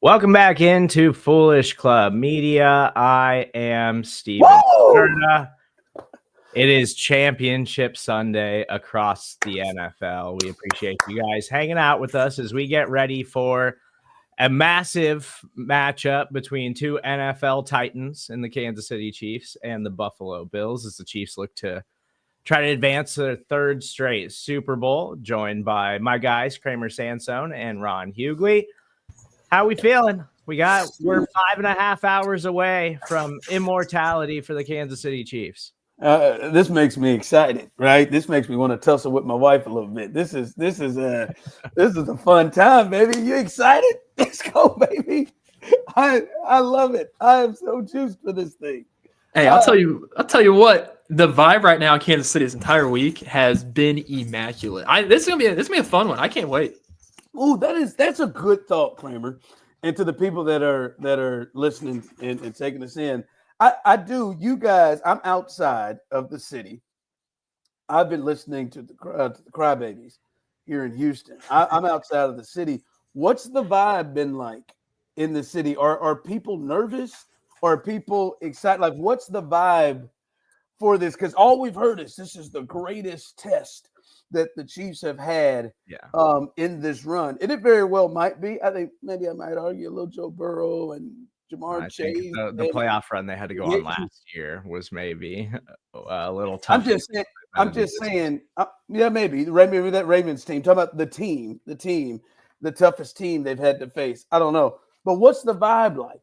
Welcome back into Foolish Club Media. I am Steven Serda. It is Championship Sunday across the NFL. We appreciate you guys hanging out with us as we get ready for a massive matchup between two NFL Titans in the Kansas City Chiefs and the Buffalo Bills as the Chiefs look to try to advance their third straight Super Bowl, joined by my guys, Kramer, Sansone, and Ron Huhgley. How we feeling? We're 5.5 hours away from immortality for the Kansas City Chiefs. This makes me excited, right? This makes me want to tussle with my wife a little bit. This is a fun time, baby. You excited? Let's go, baby. I love it. I am so juiced for this thing. Hey, I'll tell you what. The vibe right now in Kansas City this entire week has been immaculate. This is gonna be a fun one. I can't wait. Oh, that's a good thought, Kramer. And to the people that are listening and taking us in, I do. You guys, I'm outside of the city. I've been listening to the Crybabies here in Houston. I'm outside of the city. What's the vibe been like in the city? Are people nervous? Are people excited? Like, what's the vibe for this? Because all we've heard is this is the greatest test that the Chiefs have had in this run. And it very well might be. I think maybe I might argue a little Joe Burrow and Jamar Chase. The playoff run they had to go on last year was maybe a little tough. I'm just saying, maybe. Maybe that Ravens team. Talking about the team, the toughest team they've had to face. I don't know. But what's the vibe like?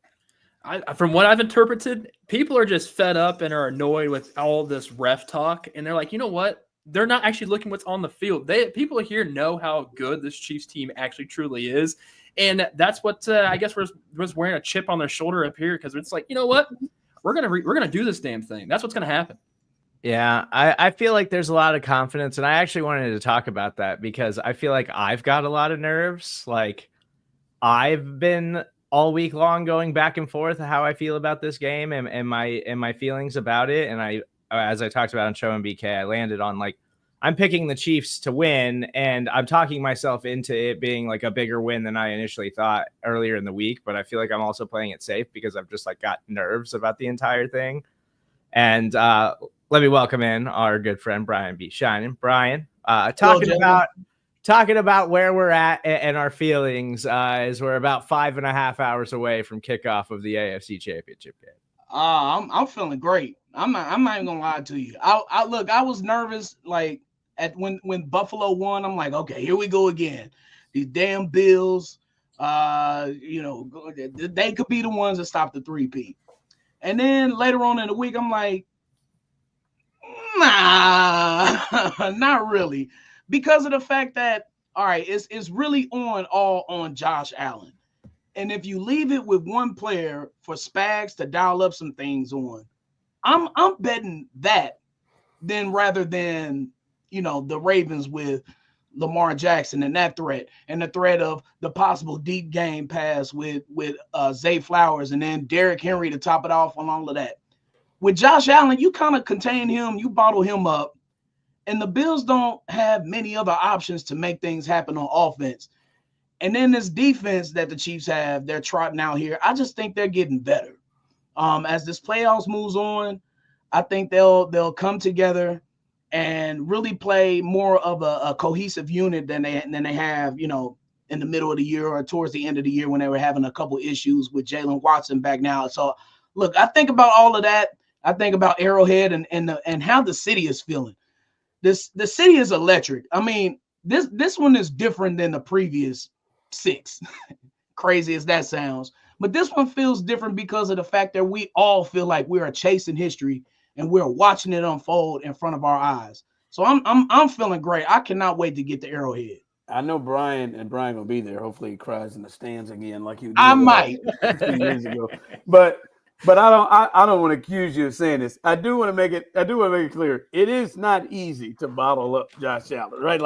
From what I've interpreted, people are just fed up and are annoyed with all this ref talk. And they're like, you know what? They're not actually looking what's on the field. People here know how good this Chiefs team actually truly is. And that's what I guess was wearing a chip on their shoulder up here, because it's like, you know what? We're gonna do this damn thing. That's what's gonna happen. Yeah, I feel like there's a lot of confidence, and I actually wanted to talk about that because I feel like I've got a lot of nerves. Like, I've been all week long going back and forth how I feel about this game and my feelings about it. And as I talked about on Show and BK, I landed on I'm picking the Chiefs to win, and I'm talking myself into it being like a bigger win than I initially thought earlier in the week. But I feel like I'm also playing it safe because I've just got nerves about the entire thing. And let me welcome in our good friend Brian B. Shynin. Brian, talking about where we're at and our feelings as we're about 5.5 hours away from kickoff of the AFC Championship game. I'm feeling great. I'm not even gonna lie to you. I was nervous when Buffalo won. I'm like, okay, here we go again. These damn Bills, they could be the ones that stop the three-peat. And then later on in the week, I'm like, nah, not really, because of the fact that it's really all on Josh Allen. And if you leave it with one player for Spags to dial up some things on, I'm betting that rather than the Ravens with Lamar Jackson and that threat, and the threat of the possible deep game pass with Zay Flowers and then Derrick Henry to top it off on all of that. With Josh Allen, you kind of contain him, you bottle him up, and the Bills don't have many other options to make things happen on offense. And then this defense that the Chiefs have, they're trotting out here. I just think they're getting better. As this playoffs moves on, I think they'll come together and really play more of a cohesive unit than they have, in the middle of the year or towards the end of the year when they were having a couple issues with Jalen Watson back now. So, look, I think about all of that. I think about Arrowhead and how the city is feeling. The city is electric. I mean, this one is different than the previous 6. Crazy as that sounds. But this one feels different because of the fact that we all feel like we are chasing history and we're watching it unfold in front of our eyes. So I'm feeling great. I cannot wait to get to Arrowhead. I know Brian will be there. Hopefully he cries in the stands again like he did I might 2 years ago. But I don't want to accuse you of saying this. I do want to make it clear. It is not easy to bottle up Josh Allen, right?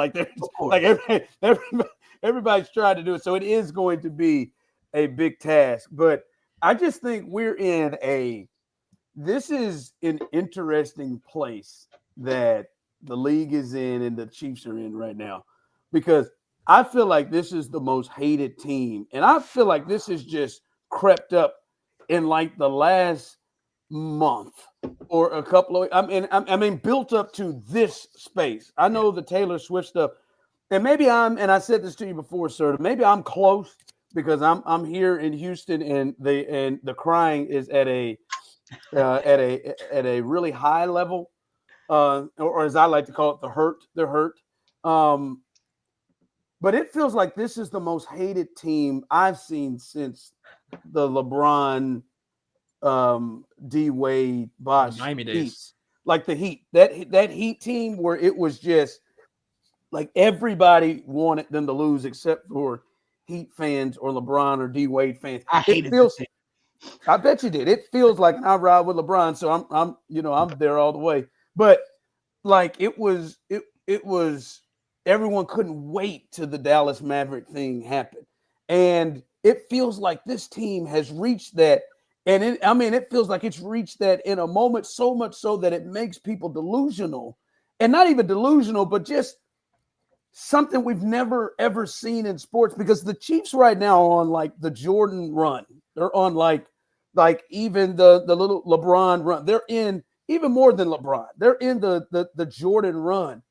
Everybody's tried to do it. So it is going to be a big task. But I just think this is an interesting place that the league is in and the Chiefs are in right now. Because I feel like this is the most hated team, and I feel like this has just crept up in like the last month or a couple of. I mean, built up to this space. I know the Taylor Swift stuff, and maybe and I said this to you before, sir. Maybe I'm close because I'm here in Houston, and the crying is at a really high level, or as I like to call it, the hurt. But it feels like this is the most hated team I've seen since the LeBron, D Wade, Bosh Miami days. Heats. Like the Heat, that Heat team where it was just like everybody wanted them to lose except for Heat fans or LeBron or D Wade fans. I hated it. I bet you did. It feels like I ride with LeBron, so I'm there all the way. But like it was everyone couldn't wait till the Dallas Maverick thing happened. And it feels like this team has reached that. And it feels like it's reached that in a moment, so much so that it makes people delusional. And not even delusional, but just something we've never, ever seen in sports. Because the Chiefs right now are on like the Jordan run. They're on like even the little LeBron run. They're in even more than LeBron. They're in the Jordan run.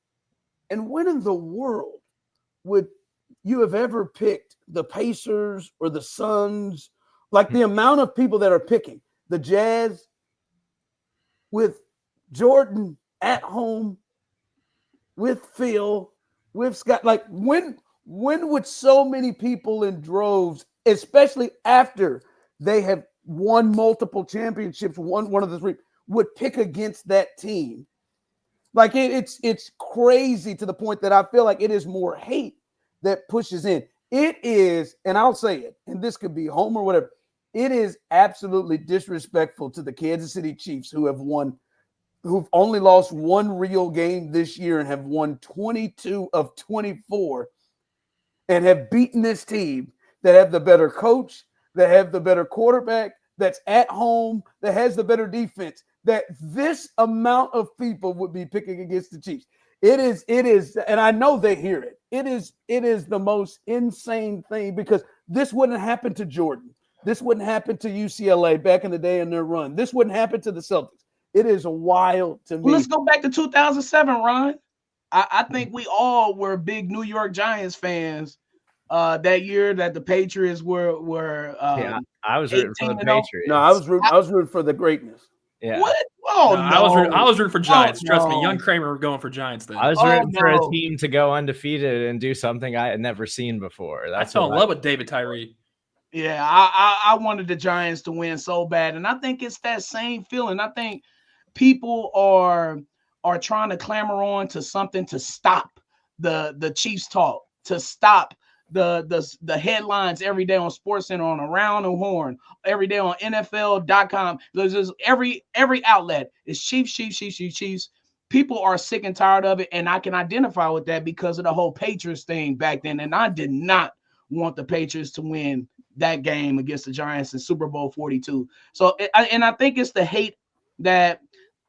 And when in the world would you have ever picked the Pacers or the Suns? Like the amount of people that are picking the Jazz with Jordan at home, with Phil, with Scott. Like when would so many people in droves, especially after they have won multiple championships, won one of the three, would pick against that team? Like it's crazy to the point that I feel like it is more hate that pushes in. It is, and I'll say it, and this could be home or whatever. It is absolutely disrespectful to the Kansas City Chiefs who've only lost one real game this year and have won 22 of 24 and have beaten this team that have the better coach, that have the better quarterback, that's at home, that has the better defense, that this amount of people would be picking against the Chiefs. It is, and I know they hear it. It is the most insane thing because this wouldn't happen to Jordan. This wouldn't happen to UCLA back in the day in their run. This wouldn't happen to the Celtics. It is wild to me. Well, let's go back to 2007, Ron. I think we all were big New York Giants fans that year that the Patriots were. I was rooting for the Patriots. No, I was rooting for the greatness. Yeah. What? Oh, no. I was rooting for Giants. Oh, Trust me, no. young Kramer going for Giants then. I was rooting for a team to go undefeated and do something I had never seen before. I fell in love with David Tyree. Yeah, I wanted the Giants to win so bad, and I think it's that same feeling. I think people are trying to clamor on to something to stop the Chiefs talk, to stop the headlines every day on SportsCenter, on Around the Horn, every day on NFL.com. There's just every outlet is Chiefs. People are sick and tired of it, and I can identify with that because of the whole Patriots thing back then. And I did not want the Patriots to win that game against the Giants in Super Bowl 42. So, I think it's the hate that,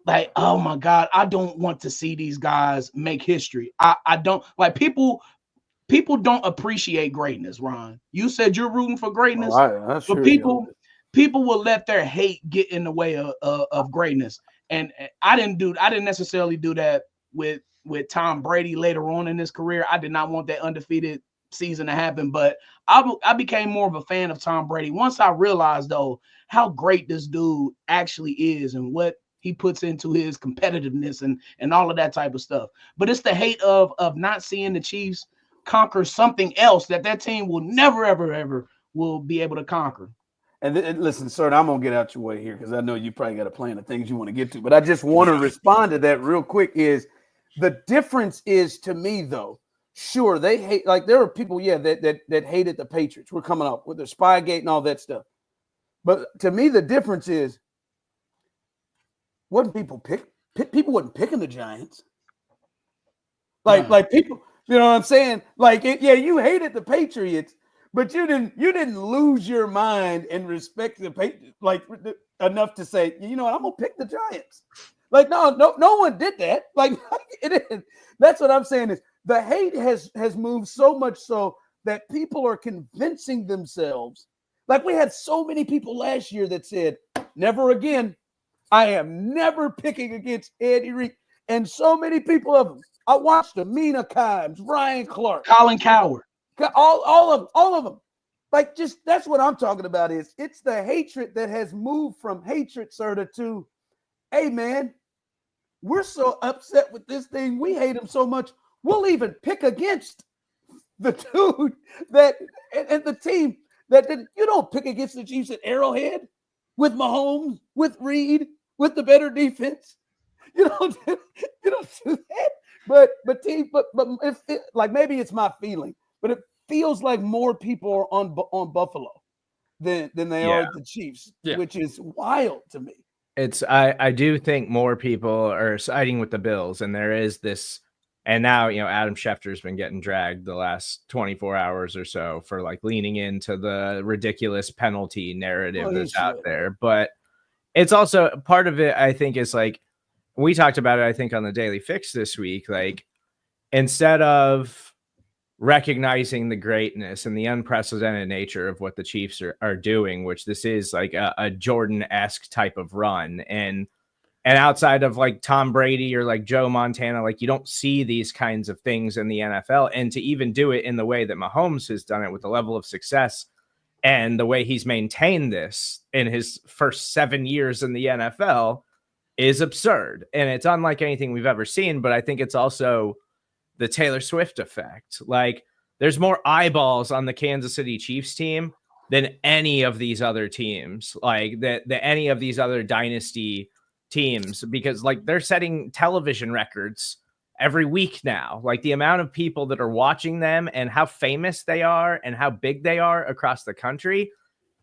like, oh my God, I don't want to see these guys make history. I don't like people don't appreciate greatness, Ron. You said you're rooting for greatness, but people will let their hate get in the way of greatness. And I didn't necessarily do that with Tom Brady later on in his career. I did not want that undefeated season to happen, but I became more of a fan of Tom Brady once I realized, though, how great this dude actually is and what he puts into his competitiveness and all of that type of stuff. But it's the hate of not seeing the Chiefs conquer something else that team will never, ever will be able to conquer. And listen, sir, I'm going to get out your way here because I know you probably got a plan of things you want to get to, but I just want to respond to that real quick. Is the difference is, to me, though, sure, they hate, like there are people, that hated the Patriots. We're coming up with the Spygate and all that stuff. But to me, the difference is, people wasn't picking the Giants. Like people, you know what I'm saying? Like, you hated the Patriots, but you didn't lose your mind and respect the Patriots enough to say, you know what, I'm gonna pick the Giants. Like, no one did that. Like, it is. That's what I'm saying is the hate has moved so much so that people are convincing themselves. Like, we had so many people last year that said, never again. I am never picking against Andy Reid. And so many people of them. I watched them. Mina Kimes, Ryan Clark, Colin Coward. All of them. Like, just that's what I'm talking about. It's the hatred that has moved from hatred, Serda, to, hey man, we're so upset with this thing. We hate him so much. We'll even pick against the dude that and the team that did. You don't pick against the Chiefs at Arrowhead with Mahomes, with Reed, with the better defense. You don't do that. But like, maybe it's my feeling, but it feels like more people are on Buffalo than they are the Chiefs, which is wild to me. I do think more people are siding with the Bills, and there is this, and now, Adam Schefter's been getting dragged the last 24 hours or so for like leaning into the ridiculous penalty narrative that's out there. But it's also part of it, I think, is like, we talked about it, I think, on the Daily Fix this week. Like, instead of recognizing the greatness and the unprecedented nature of what the Chiefs are doing, which this is like a Jordan-esque type of run, and outside of like Tom Brady or like Joe Montana, like, you don't see these kinds of things in the NFL. And to even do it in the way that Mahomes has done it, with the level of success and the way he's maintained this in his first 7 years in the NFL, is absurd. And it's unlike anything we've ever seen. But I think it's also the Taylor Swift effect. Like, there's more eyeballs on the Kansas City Chiefs team than any of these other teams, like that any of these other dynasty teams, because like, they're setting television records every week now. Like, the amount of people that are watching them and how famous they are and how big they are across the country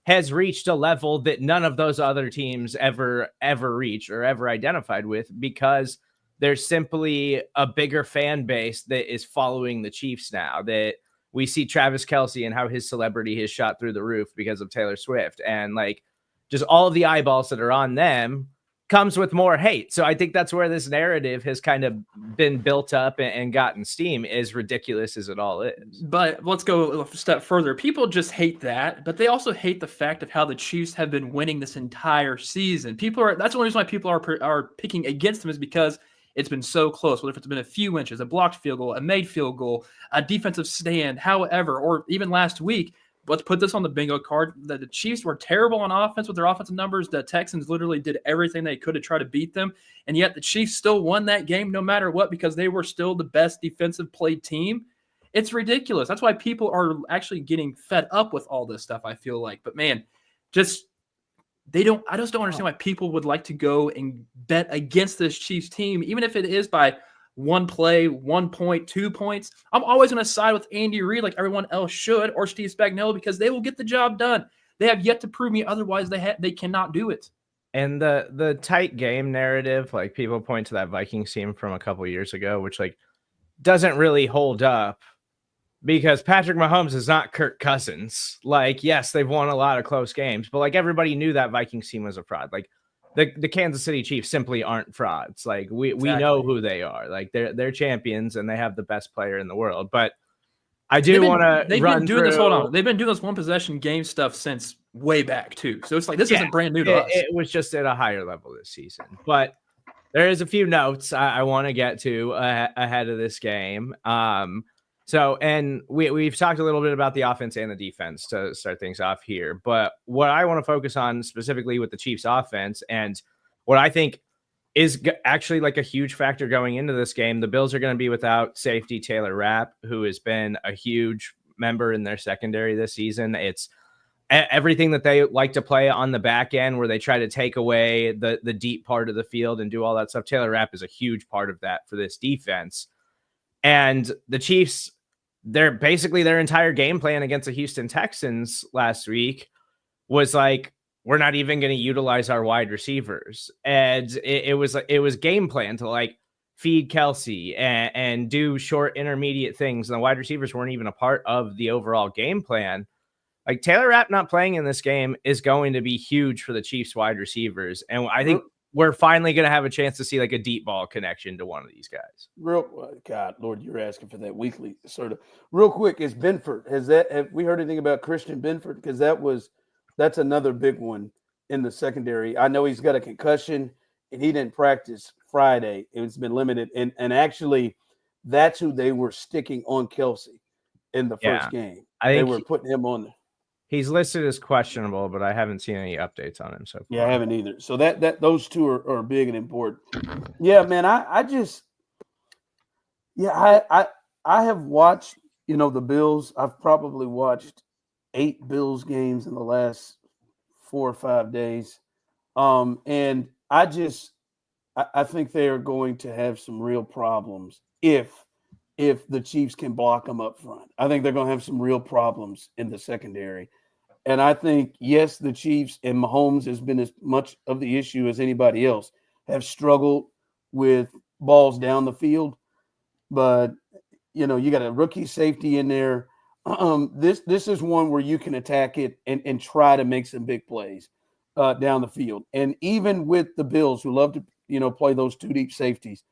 has reached a level that none of those other teams ever reached or ever identified with, because there's simply a bigger fan base that is following the Chiefs now. That we see Travis Kelce and how his celebrity has shot through the roof because of Taylor Swift, and like, just all of the eyeballs that are on them comes with more hate. So I think that's where this narrative has kind of been built up and gotten steam, as ridiculous as it all is. But let's go a step further. People just hate that, but they also hate the fact of how the Chiefs have been winning this entire season. That's one reason why people are picking against them, is because it's been so close. What if it's been a few inches, a blocked field goal, a made field goal, a defensive stand, however, or even last week, let's put this on the bingo card. The Chiefs were terrible on offense with their offensive numbers. The Texans literally did everything they could to try to beat them. And yet the Chiefs still won that game no matter what, because they were still the best defensive played team. It's ridiculous. That's why people are actually getting fed up with all this stuff, I feel like. But man, I just don't understand why people would like to go and bet against this Chiefs team, even if it is by one play, 1 point, 2 points. I'm always going to side with Andy Reid, like everyone else should, or Steve Spagnuolo, because they will get the job done. They have yet to prove me otherwise. They cannot do it. And the tight game narrative, like, people point to that Vikings team from a couple years ago, which like doesn't really hold up, because Patrick Mahomes is not Kirk Cousins. Like, yes, they've won a lot of close games, but like, everybody knew that Vikings team was a fraud. Like, the Kansas City Chiefs simply aren't frauds. Like, we know who they are. Like, they're champions and they have the best player in the world. But I do want to They've been doing this. Hold on. They've been doing this one possession game stuff since way back too. So it's like, this isn't brand new to us. It was just at a higher level this season. But there is a few notes I want to get to ahead of this game. So, and we've talked a little bit about the offense and the defense to start things off here. But what I want to focus on specifically with the Chiefs offense, and what I think is actually like a huge factor going into this game, the Bills are going to be without safety Taylor Rapp, who has been a huge member in their secondary this season. It's everything that they like to play on the back end, where they try to take away the deep part of the field and do all that stuff. Taylor Rapp is a huge part of that for this defense. And the Chiefs, their entire game plan against the Houston Texans last week was like, we're not even going to utilize our wide receivers. And it was game plan to like feed Kelce and do short intermediate things. And the wide receivers weren't even a part of the overall game plan. Like, Taylor Rapp not playing in this game is going to be huge for the Chiefs wide receivers. And I think we're finally going to have a chance to see like a deep ball connection to one of these guys. God, Lord, you're asking for that weekly sort of. Real quick, is Benford? Have we heard anything about Christian Benford? Because that's another big one in the secondary. I know he's got a concussion and he didn't practice Friday. It's been limited, and actually, that's who they were sticking on Kelsey in the first game. They were putting him on there. He's listed as questionable, but I haven't seen any updates on him so far. Yeah, I haven't either. So those two are big and important. Yeah, man, I have watched, the Bills. I've probably watched 8 Bills games in the last 4 or 5 days. And I think they are going to have some real problems if the Chiefs can block them up front. I think they're going to have some real problems in the secondary. And I think, yes, the Chiefs and Mahomes has been as much of the issue as anybody else, have struggled with balls down the field. But, you got a rookie safety in there. This is one where you can attack it and try to make some big plays down the field. And even with the Bills, who love to, play those 2 deep safeties,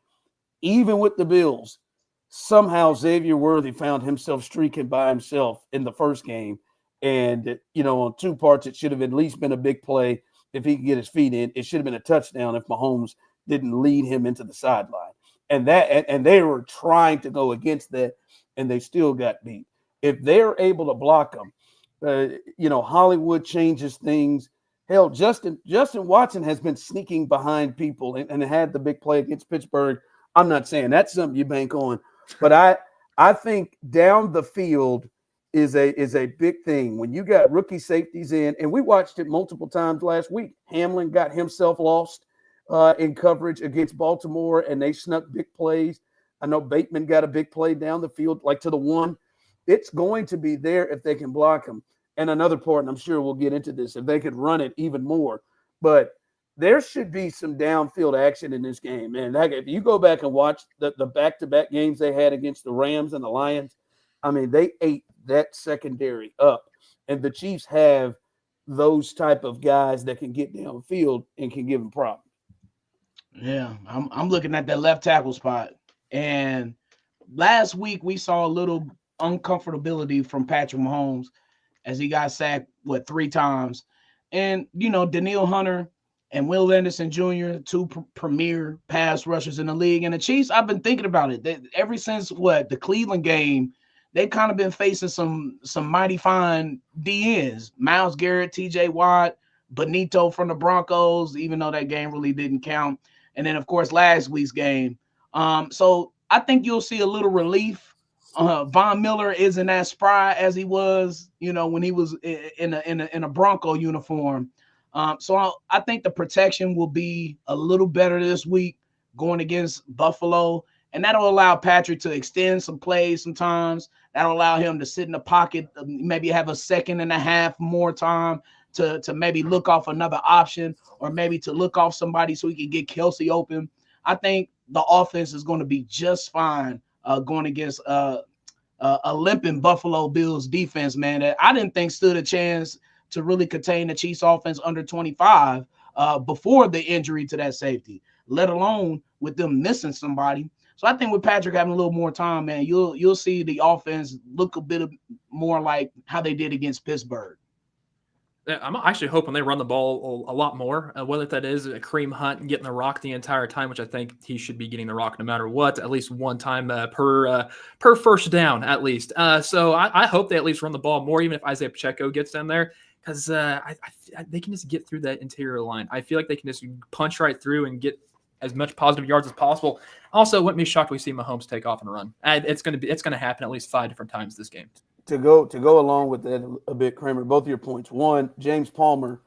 even with the Bills, somehow Xavier Worthy found himself streaking by himself in the first game. And, on 2 parts, it should have at least been a big play if he could get his feet in. It should have been a touchdown if Mahomes didn't lead him into the sideline. And they were trying to go against that, and they still got beat. If they're able to block them, Hollywood changes things. Hell, Justin Watson has been sneaking behind people and had the big play against Pittsburgh. I'm not saying that's something you bank on, but I think down the field is a big thing. When you got rookie safeties in, and we watched it multiple times last week. Hamlin got himself lost in coverage against Baltimore, and they snuck big plays. I know Bateman got a big play down the field, like to the 1. It's going to be there if they can block them. And another part, and I'm sure we'll get into this, if they could run it even more. But there should be some downfield action in this game, man. If you go back and watch the back-to-back games they had against the Rams and the Lions, I mean, they ate that secondary up. And the Chiefs have those type of guys that can get downfield and can give them problems. Yeah, I'm looking at that left tackle spot. And last week we saw a little uncomfortability from Patrick Mahomes as he got sacked, 3 times. And, Danielle Hunter and Will Anderson Jr., 2 premier pass rushers in the league. And the Chiefs, I've been thinking about it. Ever since the Cleveland game, they've kind of been facing some mighty fine DNs. Myles Garrett, TJ Watt, Benito from the Broncos, even though that game really didn't count. And then, of course, last week's game. So I think you'll see a little relief. Von Miller isn't as spry as he was, when he was in a Bronco uniform. So I think the protection will be a little better this week going against Buffalo. And that'll allow Patrick to extend some plays sometimes. That'll allow him to sit in the pocket, maybe have a second and a half more time to maybe look off another option, or maybe to look off somebody so he can get Kelsey open. I think the offense is going to be just fine going against a limping Buffalo Bills defense, man, that I didn't think stood a chance to really contain the Chiefs offense under 25 before the injury to that safety, let alone with them missing somebody. So I think with Patrick having a little more time, man, you'll see the offense look a bit more like how they did against Pittsburgh. I'm actually hoping they run the ball a lot more, whether that is a Kareem Hunt and getting the rock the entire time, which I think he should be getting the rock no matter what, at least one time per first down at least. So I hope they at least run the ball more, even if Isaiah Pacheco gets them there, because they can just get through that interior line. I feel like they can just punch right through and get as much positive yards as possible. Also, wouldn't be shocked if we see Mahomes take off and run. It's going to happen at least 5 different times this game. To go along with that a bit, Kramer, both of your points. One, James Palmer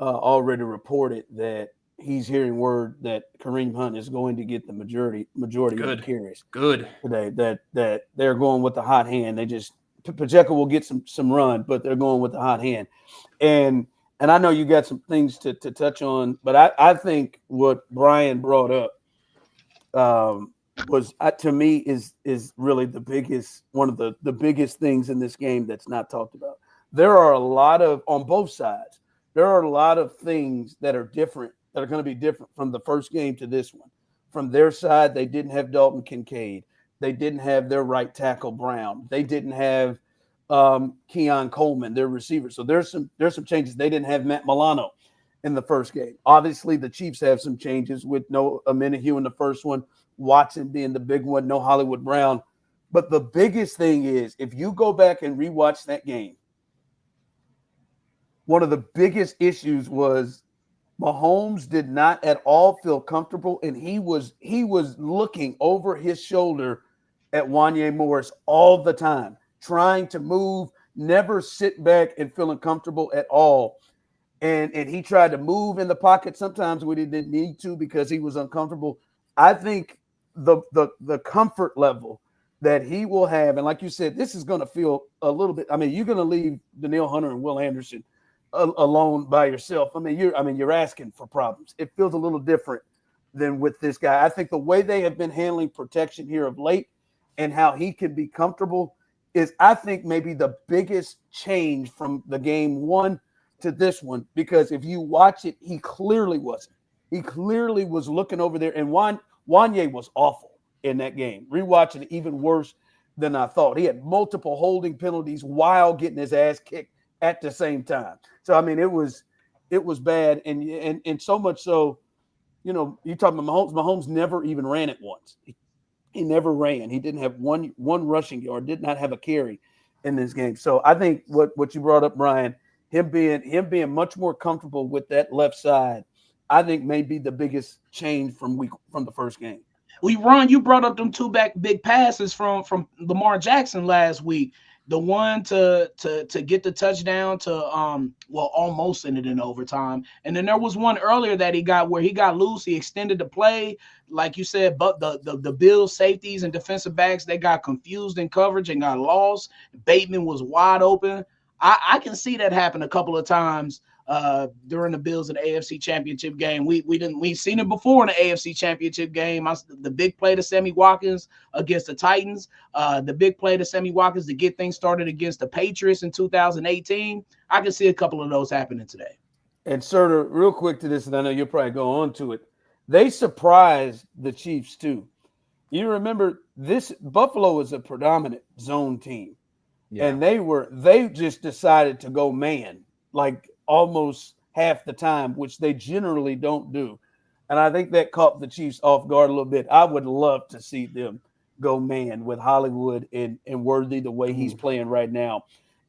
already reported that he's hearing word that Kareem Hunt is going to get the majority of the carries. Good today. That they're going with the hot hand. They just Pacheco will get some run, but they're going with the hot hand. And I know you got some things to touch on, but I think what Brian brought up was to me is really the biggest, one of the biggest things in this game that's not talked about. There are a lot of, on both sides, there are a lot of things that are different that are going to be different from the first game to this one. From their side, they didn't have Dalton Kincaid. They didn't have their right tackle Brown. They didn't have Keon Coleman, their receiver. So there's some changes. They didn't have Matt Milano in the first game. Obviously, the Chiefs have some changes with no Amenahue in the first one, Watson being the big one, no Hollywood Brown. But the biggest thing is, if you go back and rewatch that game, one of the biggest issues was Mahomes did not at all feel comfortable, and he was looking over his shoulder at Wanya Morris all the time, trying to move, never sit back and feeling comfortable at all. And he tried to move in the pocket sometimes when he didn't need to because he was uncomfortable. I think the comfort level that he will have, and like you said, this is going to feel a little bit. I mean, you're going to leave Danielle Hunter and Will Anderson alone by yourself. I mean, you're asking for problems. It feels a little different than with this guy. I think the way they have been handling protection here of late and how he can be comfortable is, I think, maybe the biggest change from the game one to this one, because if you watch it, he clearly wasn't. He clearly was looking over there, and Wanya was awful in that game. Rewatching it, even worse than I thought. He had multiple holding penalties while getting his ass kicked at the same time. So, I mean, it was bad, and so much so, you know, you talking about Mahomes. Mahomes never even ran it once. He never ran. He didn't have one rushing yard, did not have a carry in this game. So I think what you brought up, Brian, him being much more comfortable with that left side, I think may be the biggest change from the first game. Ron, you brought up them two big passes from Lamar Jackson last week. The one to get the touchdown to almost ended in overtime, and then there was one earlier that he got where he got loose. He extended the play, like you said, but the Bills safeties and defensive backs, they got confused in coverage and got lost. Bateman was wide open. I can see that happen a couple of times during the Bills and the AFC Championship game. We've seen it before in the AFC Championship game. The big play to Sammy Watkins against the Titans, the big play to Sammy Watkins to get things started against the Patriots in 2018. I can see a couple of those happening today. And Serda, real quick to this, and I know you'll probably go on to it. They surprised the Chiefs too. You remember this, Buffalo is a predominant zone team. Yeah. And they just decided to go man, like almost half the time, which they generally don't do. And I think that caught the Chiefs off guard a little bit. I would love to see them go man with Hollywood and Worthy the way he's playing right now,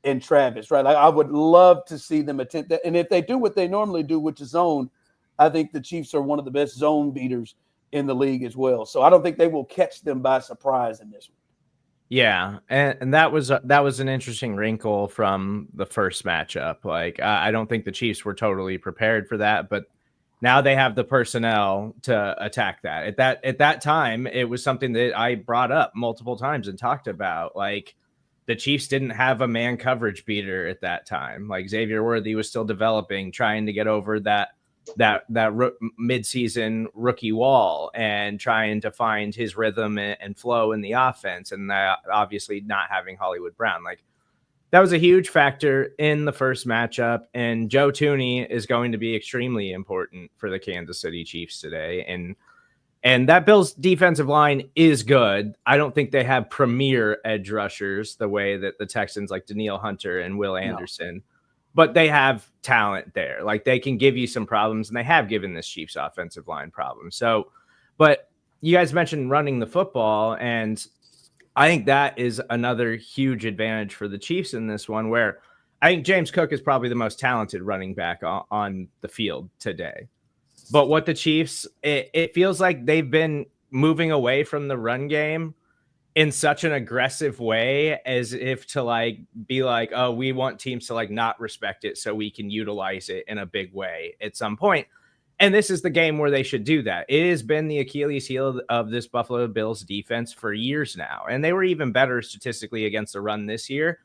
and Travis, right? Like, I would love to see them attempt that. And if they do what they normally do, which is zone, I think the Chiefs are one of the best zone beaters in the league as well. So I don't think they will catch them by surprise in this one. Yeah, and that was an interesting wrinkle from the first matchup. Like, I don't think the Chiefs were totally prepared for that, but now they have the personnel to attack that. At that time, it was something that I brought up multiple times and talked about. Like, the Chiefs didn't have a man coverage beater at that time. Like, Xavier Worthy was still developing, trying to get over that mid-season rookie wall and trying to find his rhythm and flow in the offense, and obviously not having Hollywood Brown. Like, that was a huge factor in the first matchup, and Joe Thuney is going to be extremely important for the Kansas City Chiefs today. And that Bills defensive line is good. I don't think they have premier edge rushers the way that the Texans, like Danielle Hunter and Will Anderson. No. But they have talent there. Like, they can give you some problems, and they have given this Chiefs offensive line problems. So, but you guys mentioned running the football, and I think that is another huge advantage for the Chiefs in this one, where I think James Cook is probably the most talented running back on the field today. But what the Chiefs, it feels like they've been moving away from the run game in such an aggressive way, as if to like be like, oh, we want teams to like not respect it so we can utilize it in a big way at some point. And this is the game where they should do that. It has been the Achilles heel of this Buffalo Bills defense for years now. And they were even better statistically against the run this year,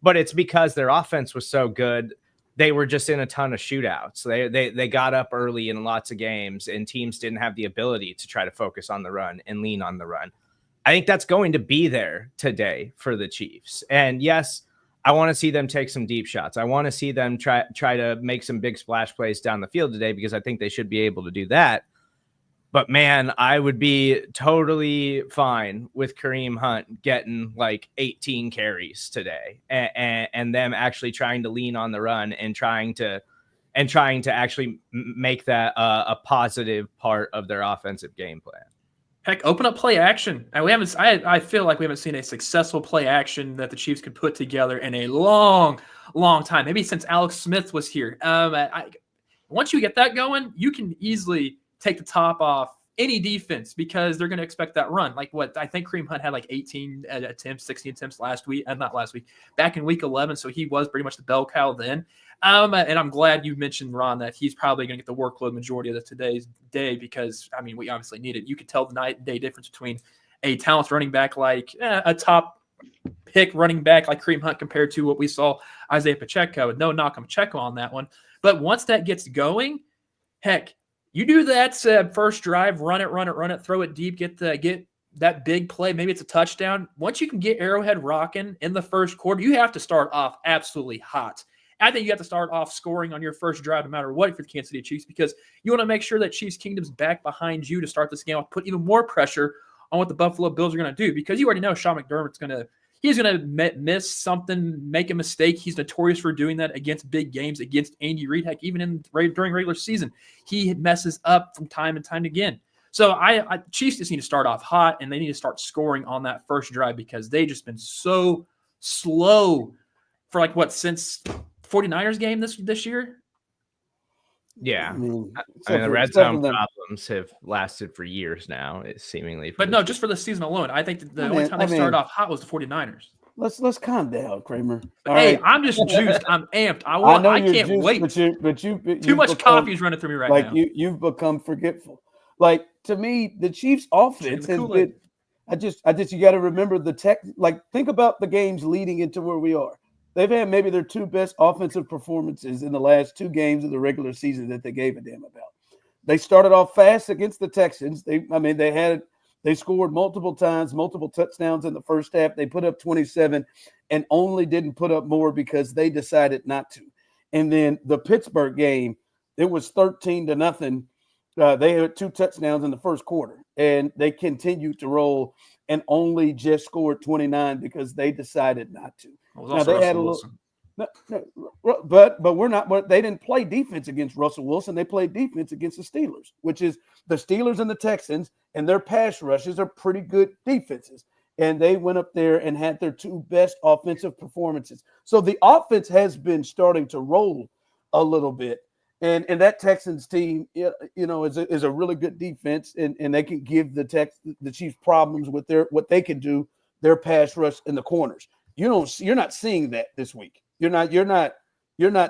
but it's because their offense was so good. They were just in a ton of shootouts. They got up early in lots of games, and teams didn't have the ability to try to focus on the run and lean on the run. I think that's going to be there today for the Chiefs. And yes, I want to see them take some deep shots. I want to see them try to make some big splash plays down the field today, because I think they should be able to do that. But man, I would be totally fine with Kareem Hunt getting like 18 carries today, and them actually trying to lean on the run and trying to actually make that a positive part of their offensive game plan. Heck, open up play action. And I feel like we haven't seen a successful play action that the Chiefs could put together in a long, long time. Maybe since Alex Smith was here. Once you get that going, you can easily take the top off any defense, because they're going to expect that run. Like what I think Kareem Hunt had like 18 attempts, 16 attempts back in week 11. So he was pretty much the bell cow then. And I'm glad you mentioned, Ron, that he's probably going to get the workload majority of today's day, because I mean, we obviously need it. You could tell the night and day difference between a talented running back like a top pick running back like Kareem Hunt compared to what we saw Isaiah Pacheco. No knock on Pacheco on that one. But once that gets going, heck, you do that first drive, run it, throw it deep, get that big play. Maybe it's a touchdown. Once you can get Arrowhead rocking in the first quarter, you have to start off absolutely hot. I think you have to start off scoring on your first drive no matter what for the Kansas City Chiefs, because you want to make sure that Chiefs Kingdom's back behind you to start this game. I'll put even more pressure on what the Buffalo Bills are going to do, because you already know Sean McDermott's going to miss something, make a mistake. He's notorious for doing that against big games, against Andy Reid. Heck, even during regular season, he messes up from time and time again. So Chiefs just need to start off hot, and they need to start scoring on that first drive, because they just been so slow for since 49ers game this year. Yeah, I mean the red zone problems have lasted for years now. It's seemingly, but no, just for the season alone, I think the only time they started off hot was the 49ers. Let's calm down, Kramer. Hey, right. I'm just juiced. I'm amped. I can't juiced, wait. But too much coffee is running through me right now. Like you've become forgetful. Like, to me, the Chiefs' offense has been. I just you got to remember the tech. Like, think about the games leading into where we are. They've had maybe their two best offensive performances in the last two games of the regular season that they gave a damn about. They started off fast against the Texans. They scored multiple times, multiple touchdowns in the first half. They put up 27 and only didn't put up more because they decided not to. And then the Pittsburgh game, it was 13-0. They had two touchdowns in the first quarter, and they continued to roll and only just scored 29 because they decided not to. Now they had a little, but we're not. But they didn't play defense against Russell Wilson. They played defense against the Steelers, which is the Steelers and the Texans, and their pass rushes are pretty good defenses. And they went up there and had their two best offensive performances. So the offense has been starting to roll a little bit. And that Texans team, is a really good defense, and they can give the Chiefs problems with what they can do, their pass rush in the corners. You're not seeing that this week. You're not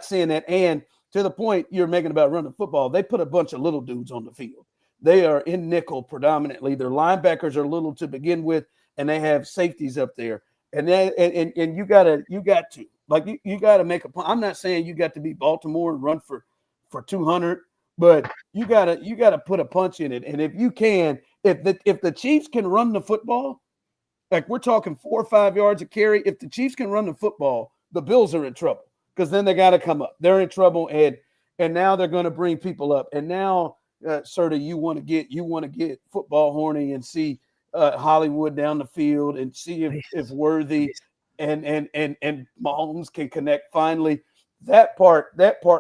seeing that. And to the point you're making about running football, they put a bunch of little dudes on the field. They are in nickel predominantly. Their linebackers are little to begin with, and they have safeties up there. And you got to make a point. I'm not saying you got to be Baltimore and run for 200, but you gotta put a punch in it. And if you can, if the Chiefs can run the football, like we're talking 4 or 5 yards a carry, if the Chiefs can run the football, the Bills are in trouble, because then they got to come up. They're in trouble, and now they're going to bring people up. And now, Serda, you want to get football horny and see Hollywood down the field and see if Worthy and Mahomes can connect finally. That part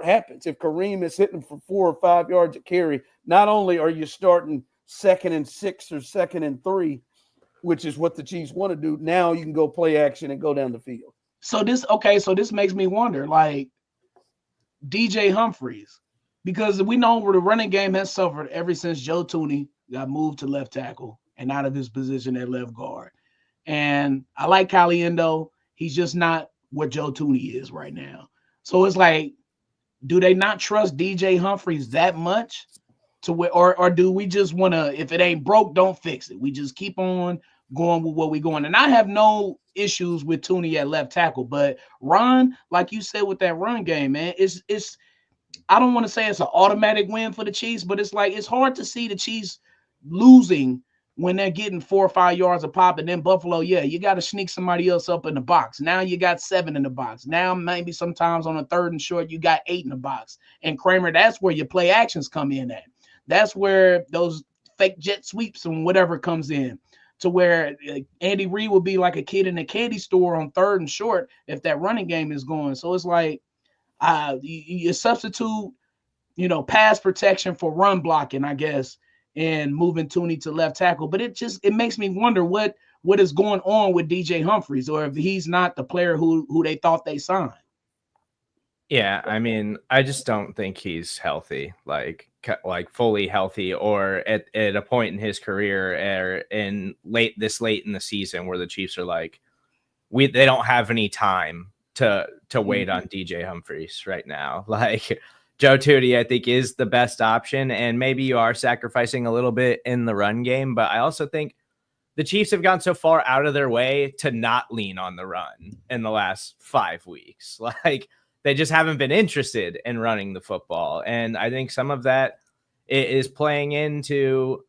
happens. If Kareem is hitting for 4 or 5 yards a carry, not only are you starting 2nd and 6 or 2nd and 3, which is what the Chiefs want to do, now you can go play action and go down the field. So this makes me wonder, like DJ Humphries, because we know where the running game has suffered ever since Joe Thuney got moved to left tackle and out of his position at left guard. And I like Caliendo. He's just not what Joe Thuney is right now. So it's like, do they not trust DJ Humphries that much or do we just want to, if it ain't broke, don't fix it? We just keep on going with what we're going. And I have no issues with Thuney at left tackle, but Ron, like you said with that run game, man, it's I don't want to say it's an automatic win for the Chiefs, but it's like, it's hard to see the Chiefs losing when they're getting 4 or 5 yards a pop, and then Buffalo, you got to sneak somebody else up in the box. Now you got 7 in the box. Now maybe sometimes on a 3rd and short, you got 8 in the box. And Kramer, that's where your play actions come in at. That's where those fake jet sweeps and whatever comes in, to where Andy Reid will be like a kid in a candy store on 3rd and short if that running game is going. So it's like you substitute, pass protection for run blocking, I guess, and moving Tooney to left tackle. But it makes me wonder what is going on with DJ Humphries, or if he's not the player who they thought they signed. Yeah, I mean, I just don't think he's healthy, like fully healthy, or at a point in his career, or late in the season, where the Chiefs are like, they don't have any time to wait on DJ Humphries right now. Like, Joe Tooney, I think, is the best option, and maybe you are sacrificing a little bit in the run game, but I also think the Chiefs have gone so far out of their way to not lean on the run in the last 5 weeks. Like, they just haven't been interested in running the football, and I think some of that is playing into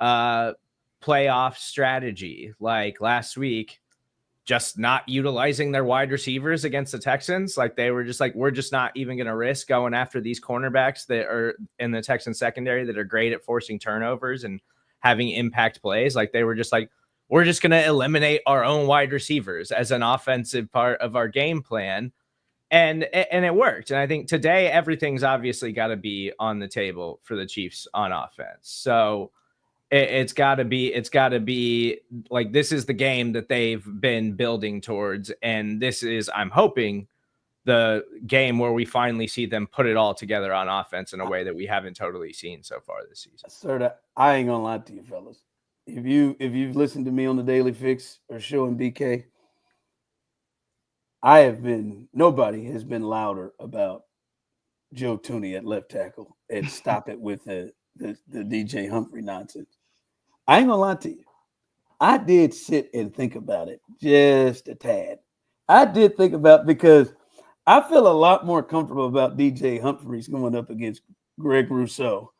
playoff strategy. Like last week, just not utilizing their wide receivers against the Texans. Like, they were just like, we're just not even going to risk going after these cornerbacks that are in the Texans secondary that are great at forcing turnovers and having impact plays. Like, they were just like, we're just going to eliminate our own wide receivers as an offensive part of our game plan. And it worked. And I think today everything's obviously got to be on the table for the Chiefs on offense. So it's got to be like, this is the game that they've been building towards. And this is, I'm hoping, the game where we finally see them put it all together on offense in a way that we haven't totally seen so far this season. Serda, I ain't gonna lie to you, fellas. If you've listened to me on the Daily Fix or show in BK, nobody has been louder about Joe Tooney at left tackle and stop it with the DJ Humphrey nonsense. I ain't gonna lie to you. I did sit and think about it just a tad. I did think about, because I feel a lot more comfortable about DJ Humphries going up against Greg Rousseau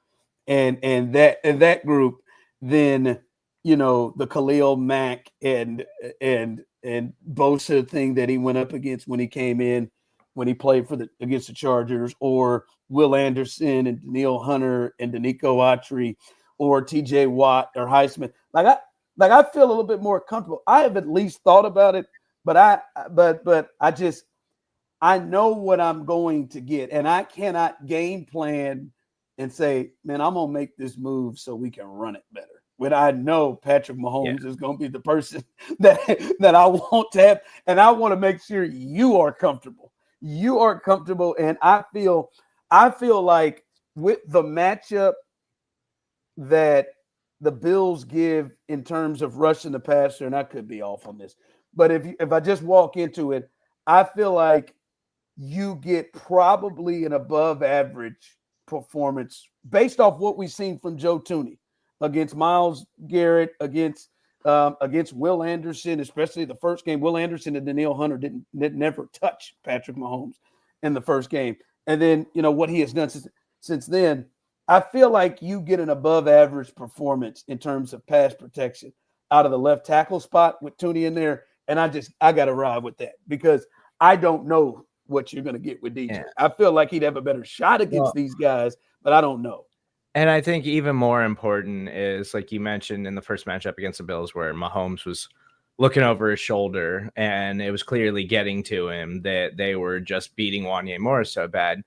and that group than, the Khalil Mack and Bosa thing that he went up against when he came in, when he played against the Chargers, or Will Anderson and Daniil Hunter and Danico Autry, or TJ Watt or Highsmith. I feel a little bit more comfortable. I have at least thought about it, but I know what I'm going to get, and I cannot game plan and say, man, I'm gonna make this move so we can run it better, when I know Patrick Mahomes is going to be the person that I want to have, and I want to make sure you are comfortable. You are comfortable, and I feel like with the matchup that the Bills give in terms of rushing the passer, and I could be off on this, but if I just walk into it, I feel like you get probably an above average performance based off what we've seen from Joe Tooney against Myles Garrett, against Will Anderson, especially the first game. Will Anderson and Daniil Hunter didn't never touch Patrick Mahomes in the first game. And then, what he has done since then, I feel like you get an above average performance in terms of pass protection out of the left tackle spot with Tooney in there. And I got to ride with that, because I don't know what you're going to get with DJ. Yeah. I feel like he'd have a better shot against these guys, but I don't know. And I think even more important is, like you mentioned in the first matchup against the Bills, where Mahomes was looking over his shoulder and it was clearly getting to him that they were just beating Wanya Morris so bad.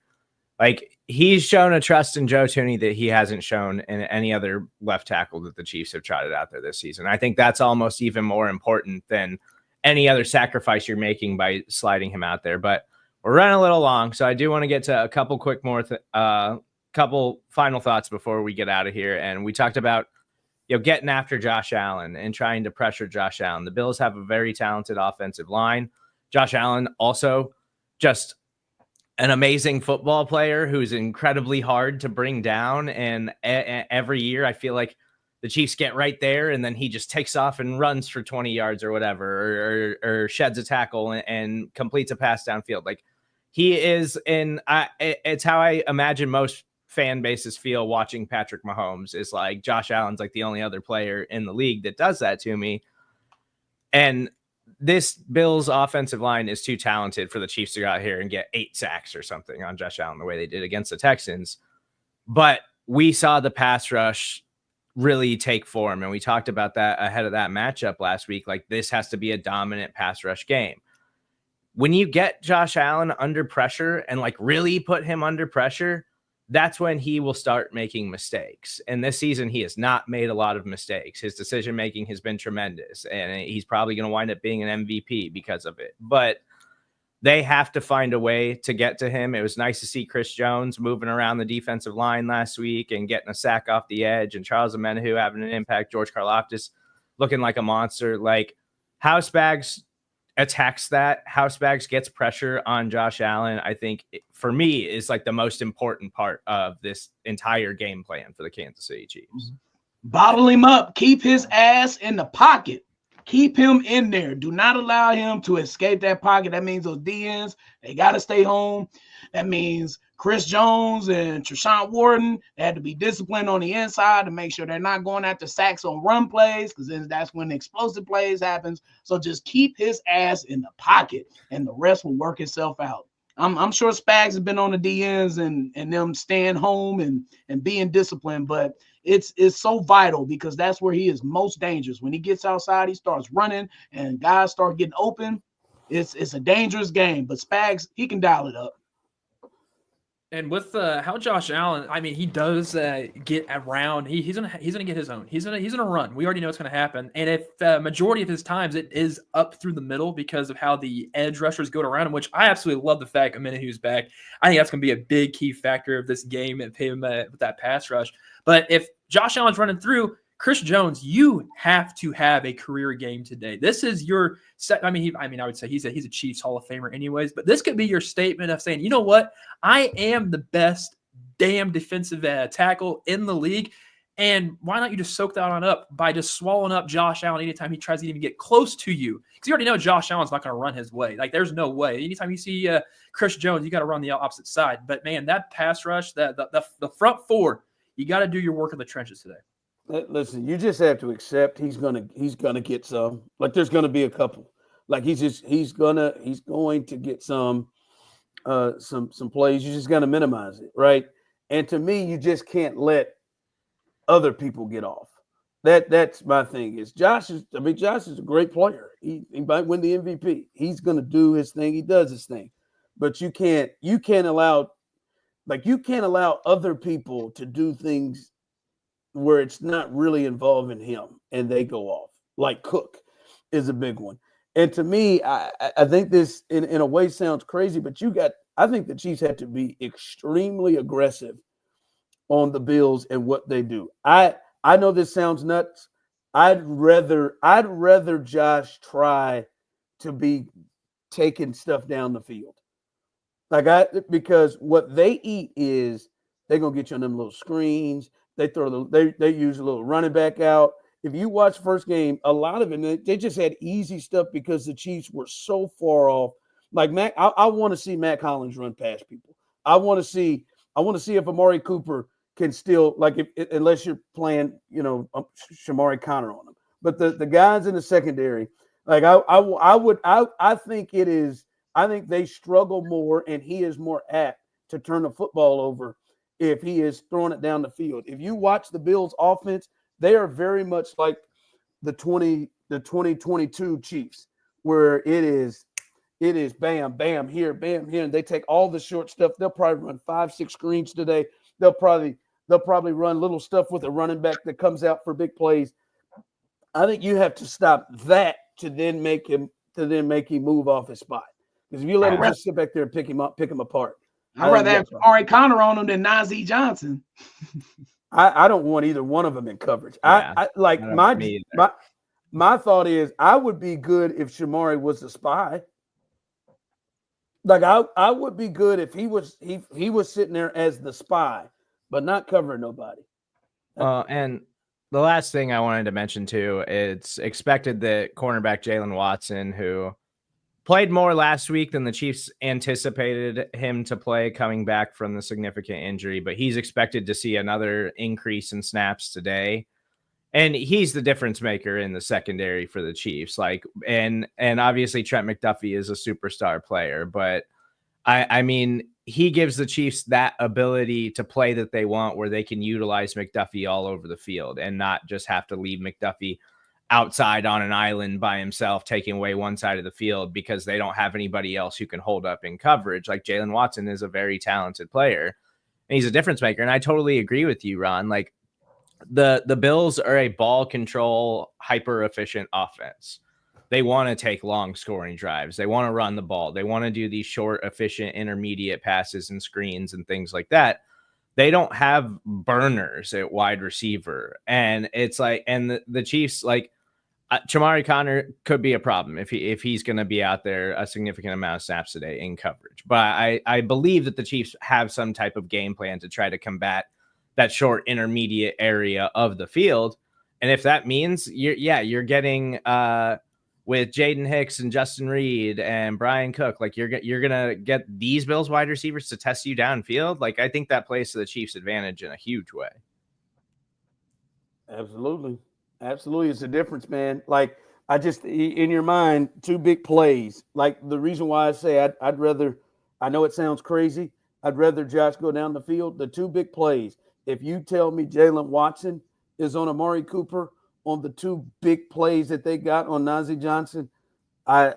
Like, he's shown a trust in Joe Tooney that he hasn't shown in any other left tackle that the Chiefs have trotted out there this season. I think that's almost even more important than any other sacrifice you're making by sliding him out there. But we're running a little long, so I do want to get to a couple quick more couple final thoughts before we get out of here. And we talked about, getting after Josh Allen and trying to pressure Josh Allen. The Bills have a very talented offensive line. Josh Allen also just an amazing football player who's incredibly hard to bring down. And every year I feel like the Chiefs get right there, and then he just takes off and runs for 20 yards or whatever, or sheds a tackle and completes a pass downfield. Like, he is it's how I imagine most fan bases feel watching Patrick Mahomes is like Josh Allen's like the only other player in the league that does that to me. And this Bills offensive line is too talented for the Chiefs to go out here and get 8 sacks or something on Josh Allen the way they did against the Texans. But we saw the pass rush really take form, and we talked about that ahead of that matchup last week. Like, this has to be a dominant pass rush game. When you get Josh Allen under pressure and like really put him under pressure, that's when he will start making mistakes. And this season, he has not made a lot of mistakes. His decision making has been tremendous, and he's probably going to wind up being an MVP because of it. But they have to find a way to get to him. It was nice to see Chris Jones moving around the defensive line last week and getting a sack off the edge, and Charles Omenihu having an impact. George Karlaftis looking like a monster. Like, how Spags attacks that, how Spags gets pressure on Josh Allen, I think for me is like the most important part of this entire game plan for the Kansas City Chiefs. Bottle him up, keep his ass in the pocket. Keep him in there. Do not allow him to escape that pocket. That means those DNs, they got to stay home. That means Chris Jones and Treshaun Wharton, they had to be disciplined on the inside to make sure they're not going after sacks on run plays, because then that's when the explosive plays happens. So just keep his ass in the pocket, and the rest will work itself out. I'm sure Spags has been on the DNs and them staying home and being disciplined, but it's so vital, because that's where he is most dangerous. When he gets outside, he starts running and guys start getting open. It's a dangerous game, but Spags, he can dial it up. And with how Josh Allen, I mean, he does get around. He's gonna get his own. He's gonna run. We already know it's gonna happen. And if majority of his times it is up through the middle because of how the edge rushers go around him, which I absolutely love the fact Omenihu's back. I think that's gonna be a big key factor of this game and him with that pass rush. But if Josh Allen's running through, Chris Jones, you have to have a career game today. This is your set. I would say he's a Chiefs Hall of Famer anyways, but this could be your statement of saying, you know what? I am the best damn defensive tackle in the league. And why not you just soak that on up by just swallowing up Josh Allen anytime he tries to even get close to you? Because you already know Josh Allen's not going to run his way. Like, there's no way. Anytime you see Chris Jones, you got to run the opposite side. But, man, that pass rush, the front four, you got to do your work in the trenches today. Listen, you just have to accept he's gonna get some. Like, there's gonna be a couple. Like, he's going to get some plays. You just gotta minimize it, right? And to me, you just can't let other people get off. That's my thing. Is Josh is a great player. He might win the MVP. He's gonna do his thing. He does his thing, but you can't allow other people to do things where it's not really involving him and they go off. Like Cook is a big one. And to me, I think this in a way sounds crazy, but I think the Chiefs have to be extremely aggressive on the Bills and what they do. I know this sounds nuts. I'd rather Josh try to be taking stuff down the field. Because what they eat is they're gonna get you on them little screens. They they use a little running back out. If you watch first game, a lot of it, they just had easy stuff because the Chiefs were so far off. Like I want to see Matt Collins run past people. I want to see if Amari Cooper can still, like, unless you're playing, Shamari Connor on them. But the guys in the secondary, like I think they struggle more, and he is more apt to turn the football over if he is throwing it down the field. If you watch the Bills offense, they are very much like the 2022 Chiefs, where it is bam, bam, here, and they take all the short stuff. They'll probably run 5-6 screens today. They'll probably run little stuff with a running back that comes out for big plays. I think you have to stop that to then make him move off his spot. Because if you let him just sit back there and pick him apart. I'd rather have Amari Connor on him than Najee Johnson. I don't want either one of them in coverage. Yeah, my thought is I would be good if Shamari was a spy. Like I would be good if he was sitting there as the spy, but not covering nobody. And the last thing I wanted to mention too, it's expected that cornerback Jalen Watson, who played more last week than the Chiefs anticipated him to play coming back from the significant injury, but he's expected to see another increase in snaps today. And he's the difference maker in the secondary for the Chiefs. And obviously Trent McDuffie is a superstar player, but I mean, he gives the Chiefs that ability to play that they want, where they can utilize McDuffie all over the field and not just have to leave McDuffie outside on an island by himself, taking away one side of the field because they don't have anybody else who can hold up in coverage. Like Jalen Watson is a very talented player and he's a difference maker. And I totally agree with you, Ron. Like the Bills are a ball control, hyper efficient offense. They want to take long scoring drives. They want to run the ball. They want to do these short, efficient, intermediate passes and screens and things like that. They don't have burners at wide receiver. And it's like, and the Chiefs, like, Chamari Connor could be a problem if he's going to be out there a significant amount of snaps today in coverage. But I believe that the Chiefs have some type of game plan to try to combat that short intermediate area of the field. And if that means you're getting with Jaden Hicks and Justin Reed and Brian Cook, like you're going to get these Bills wide receivers to test you downfield. Like I think that plays to the Chiefs' advantage in a huge way. Absolutely. Absolutely. It's a difference, man. Like I just, in your mind, two big plays. Like the reason why I say I'd rather, I know it sounds crazy, I'd rather Josh go down the field. The two big plays. If you tell me Jalen Watson is on Amari Cooper on the two big plays that they got on Najee Johnson, I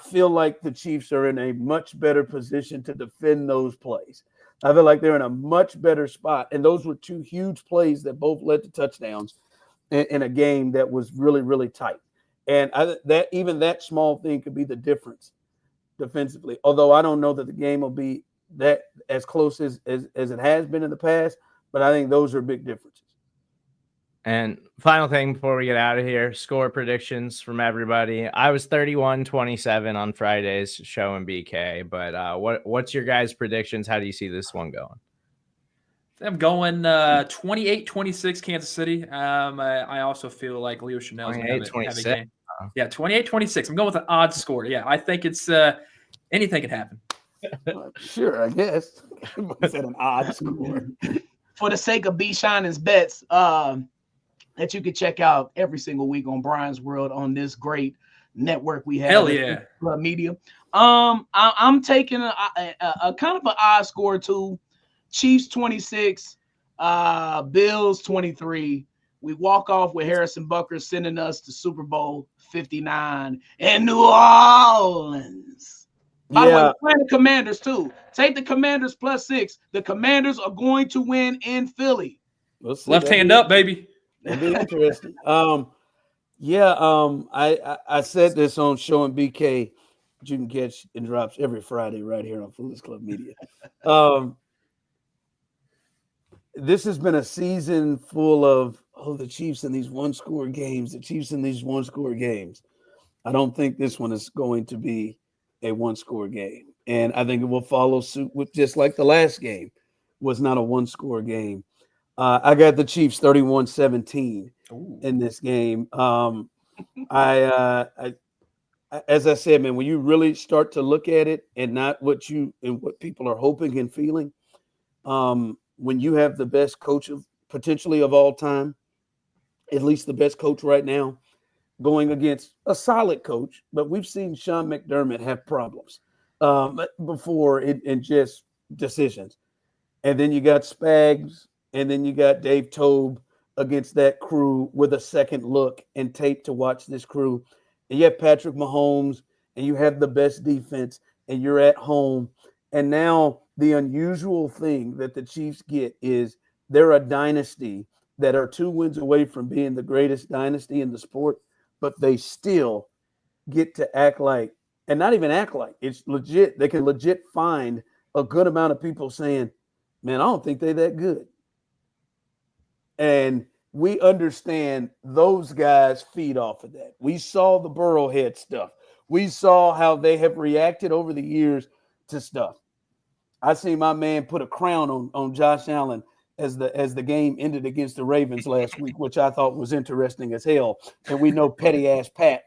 feel like the Chiefs are in a much better position to defend those plays. I feel like they're in a much better spot. And those were two huge plays that both led to touchdowns in a game that was really, really tight. And that small thing could be the difference defensively. Although I don't know that the game will be that as close as it has been in the past, but I think those are big differences. And final thing before we get out of here, score predictions from everybody. I was 31-27 on Friday's show in BK, but what's your guys' predictions? How do you see this one going? I'm going 28-26 Kansas City. I also feel like Leo Chanel's going to have a game. Yeah, 28-26. I'm going with an odd score. Yeah, I think it's anything can happen. Sure, I guess. It's an odd score. For the sake of Shynin's bets, that you can check out every single week on Brian's World on this great network we have. Hell yeah. Media. I'm taking a kind of an odd score too. Chiefs 26, Bills 23. We walk off with Harrison Butker sending us to Super Bowl 59 in New Orleans. By the way, we're playing the Commanders too. Take the Commanders +6. The Commanders are going to win in Philly. Left hand up, baby. That'd be interesting. I said this on Show and BK, that you can catch and drops every Friday right here on Foolish Club Media. This has been a season full of the Chiefs in these one-score games. I don't think this one is going to be a one-score game. And I think it will follow suit with just like the last game was not a one-score game. I got the Chiefs 31-17 in this game. As I said, man, when you really start to look at it and not what people are hoping and feeling, when you have the best coach potentially of all time, at least the best coach right now, going against a solid coach, but we've seen Sean McDermott have problems before in just decisions. And then you got Spags, and then you got Dave Tobe against that crew with a second look and tape to watch this crew. And you have Patrick Mahomes, and you have the best defense, and you're at home. And now the unusual thing that the Chiefs get is they're a dynasty that are 2 wins away from being the greatest dynasty in the sport, but they still get to act like, and not even act like, it's legit. They can legit find a good amount of people saying, man, I don't think they're that good. And we understand those guys feed off of that. We saw the Burrowhead stuff. We saw how they have reacted over the years to stuff. I see my man put a crown on Josh Allen as the game ended against the Ravens last week, which I thought was interesting as hell. And we know petty ass Pat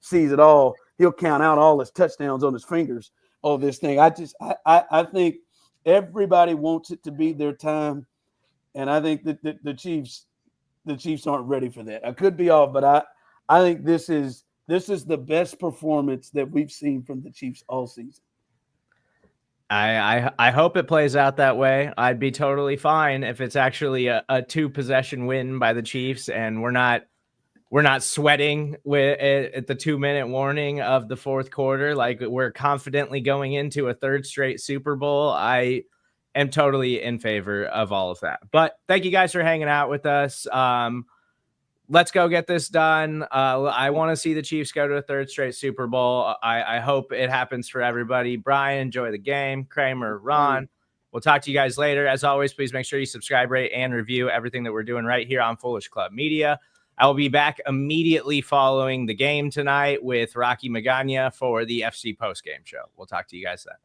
sees it all. He'll count out all his touchdowns on his fingers. Oh, this thing. I think everybody wants it to be their time, and I think that the Chiefs aren't ready for that. I could be off, but I think this is the best performance that we've seen from the Chiefs all season. I hope it plays out that way. I'd be totally fine if it's actually a 2-possession win by the Chiefs, and we're not sweating at the 2-minute warning of the fourth quarter. Like, we're confidently going into a third straight Super Bowl. I am totally in favor of all of that. But thank you guys for hanging out with us. Let's go get this done. I want to see the Chiefs go to a third straight Super Bowl. I hope it happens for everybody. Brian, enjoy the game. Kramer, Ron, we'll talk to you guys later. As always, please make sure you subscribe, rate, and review everything that we're doing right here on Foolish Club Media. I will be back immediately following the game tonight with Rocky Magana for the FC postgame show. We'll talk to you guys then.